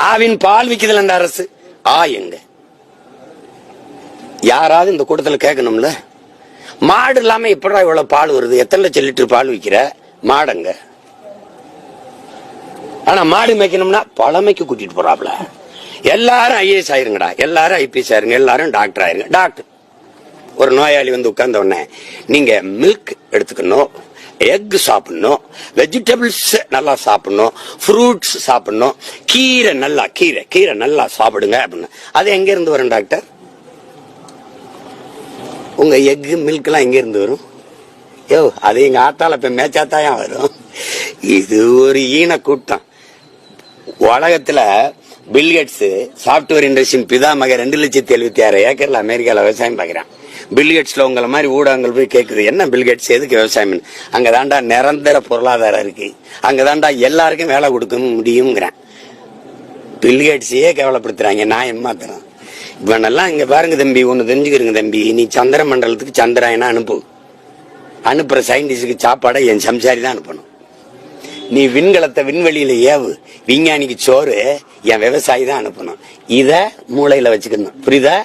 ஆவின் பால் விக்குதுல அந்த அரசு. எங்க யாராவது இந்த கூட்டத்துல கேட்கணும்ல, மாடு இல்லாம எப்படா இவ்வளவு பால் வருது, எத்தனை லட்சம் லிட்டர் பால் விக்கிற மாடங்க. ஆனா மாடு மேய்க்கணும்னா பழமைக்கு கூட்டிட்டு போறாப்ல. எல்லாரும் ஐஏஎஸ் ஆயிருங்கடா, எல்லாரும் ஐபிஎஸ் ஆயிருங்க, எல்லாரும் டாக்டர் ஆயிருங்க. டாக்டர் ஒரு நோயாளி வந்து உட்கார்ந்த உடனே நீங்க மில்க் எடுத்துக்கணும், எக் சாப்பிடணும், வெஜிடபிள்ஸ் நல்லா சாப்பிடணும், ஃப்ரூட்ஸ் சாப்பிடணும், கீரை நல்லா சாப்பிடுங்க அப்படின்னு. அது எங்க இருந்து வரும் டாக்டர்? உங்க எக் மில்க் எல்லாம் எங்க இருந்து வரும்? அது எங்க ஆத்தால இப்ப மேச்சாத்தாயா வரும். இது ஒரு ஈன கூட்டம். உலகத்துல பில்கேட்ஸ் சாப்ட்வேர் இண்டஸ்ட்ரியின் பிதாமக 2,76,000 ஏக்கர்ல அமெரிக்கால விவசாயம் பாக்குறான். பில்கேட்ஸ்ல உங்களை மாதிரி ஊடகங்கள் போய் கேக்குது, என்ன பில்கேட்ஸ் எதுக்கு விவசாயம்? அங்கதான்டா நிரந்தர பொருளாதாரம் இருக்கு, அங்கதான்டா எல்லாருக்கும் வேலை கொடுக்க முடியுங்கிறான். பில்கேட்ஸையே கேவலப்படுத்துறாங்க. நான் ஏமாத்துறேன். இவனெல்லாம் இங்க பாருங்க தம்பி, ஒண்ணு தெரிஞ்சுக்கிறீங்க தம்பி, நீ சந்திர மண்டலத்துக்கு சந்திராயனா அனுப்புற சயின்டிஸ்டுக்கு சாப்பாடை என் சம்சாரி தான் அனுப்பணும். நீ விண்கலத்தை விண்வெளியில ஏவு, விஞ்ஞானிக்கு சோறு என் விவசாயி தான் அனுப்பணும். இத மூளையில வச்சுக்கணும், புரியுதா?